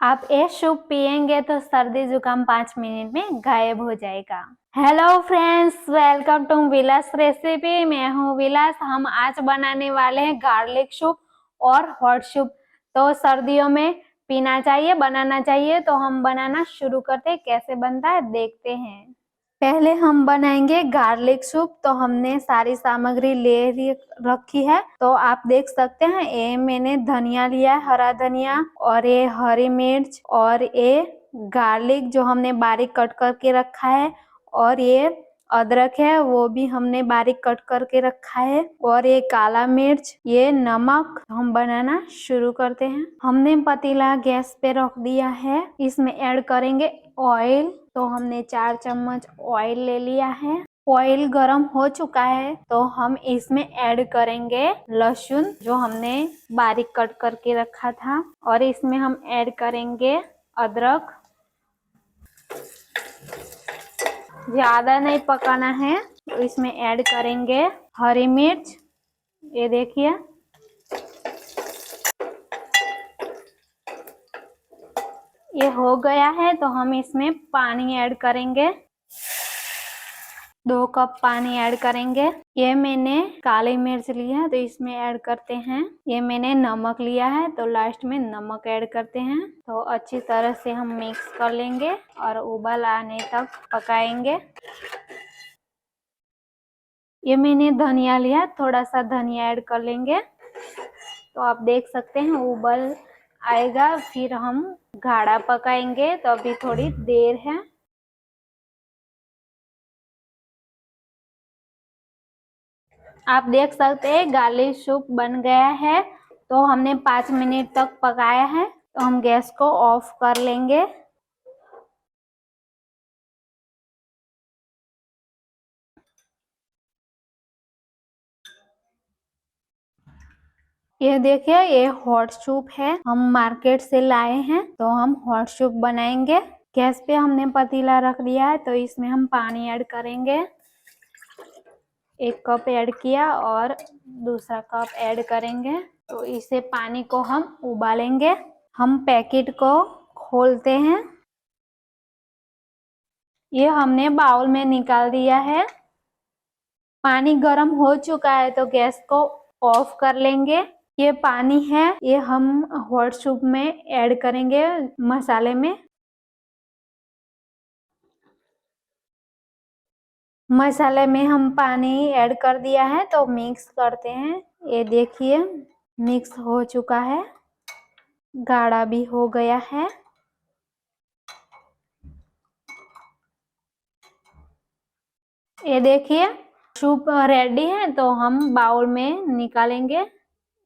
आप ये सूप पिएंगे तो सर्दी जुकाम 5 मिनट में गायब हो जाएगा। Hello friends, welcome to Vilas recipe. मैं हूँ विलास। हम आज बनाने वाले हैं गार्लिक सूप और हॉट सूप। तो सर्दियों में पीना चाहिए, बनाना चाहिए। तो हम बनाना शुरू करते हैं। कैसे बनता है देखते हैं। पहले हम बनाएंगे गार्लिक सूप। तो हमने सारी सामग्री ले रखी है। तो आप देख सकते हैं, ये मैंने धनिया लिया है, हरा धनिया, और ये हरी मिर्च, और ये गार्लिक जो हमने बारीक कट करके रखा है, और ये अदरक है, वो भी हमने बारीक कट करके रखा है, और ये काला मिर्च, ये नमक। हम बनाना शुरू करते हैं। हमने पतीला गैस पे रख दिया है। इसमें ऐड करेंगे ऑयल। तो हमने 4 चम्मच ऑयल ले लिया है। ऑयल गरम हो चुका है तो हम इसमें ऐड करेंगे लहसुन जो हमने बारीक कट करके रखा था, और इसमें हम ऐड करेंगे अदरक। ज्यादा नहीं पकाना है। तो इसमें ऐड करेंगे हरी मिर्च। ये देखिए, ये हो गया है। तो हम इसमें पानी ऐड करेंगे। 2 कप पानी ऐड करेंगे। ये मैंने काली मिर्च लिया है तो इसमें ऐड करते हैं। ये मैंने नमक लिया है तो लास्ट में नमक ऐड करते हैं। तो अच्छी तरह से हम मिक्स कर लेंगे और उबाल आने तक पकाएंगे। ये मैंने धनिया लिया, थोड़ा सा धनिया ऐड कर लेंगे। तो आप देख सकते हैं उबल आएगा, फिर हम गाढ़ा पकाएंगे। तो अभी थोड़ी देर है। आप देख सकते हैं गार्लिक सूप बन गया है। तो हमने 5 मिनट तक पकाया है। तो हम गैस को ऑफ कर लेंगे। ये देखिए, ये हॉट सूप है, हम मार्केट से लाए हैं। तो हम हॉट सूप बनाएंगे। गैस पे हमने पतीला रख दिया है। तो इसमें हम पानी ऐड करेंगे। 1 कप ऐड किया और दूसरा कप ऐड करेंगे। तो इसे पानी को हम उबालेंगे। हम पैकेट को खोलते हैं। ये हमने बाउल में निकाल दिया है। पानी गर्म हो चुका है तो गैस को ऑफ कर लेंगे। ये पानी है, ये हम हॉट सूप में ऐड करेंगे मसाले में। मसाले में हम पानी ऐड कर दिया है तो मिक्स करते हैं। ये देखिए, मिक्स हो चुका है, गाढ़ा भी हो गया है। ये देखिए, सूप रेडी है। तो हम बाउल में निकालेंगे।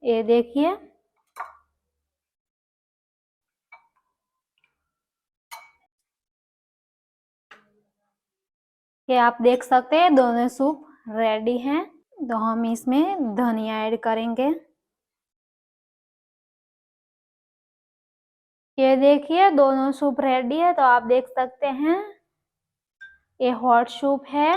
ये देखिए, ये आप देख सकते हैं दोनों सूप रेडी हैं। तो हम इसमें धनिया ऐड करेंगे। ये देखिए, दोनों सूप रेडी है। तो आप देख सकते हैं, ये हॉट सूप है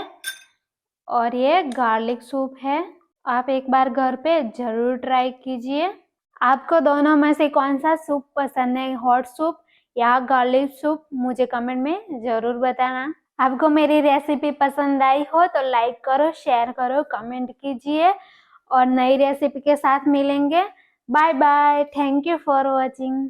और ये गार्लिक सूप है। आप एक बार घर पे जरूर ट्राई कीजिए। आपको दोनों में से कौन सा सूप पसंद है, हॉट सूप या गार्लिक सूप? मुझे कमेंट में जरूर बताना। आपको मेरी रेसिपी पसंद आई हो तो लाइक करो, शेयर करो, कमेंट कीजिए, और नई रेसिपी के साथ मिलेंगे। Bye bye. Thank you for watching.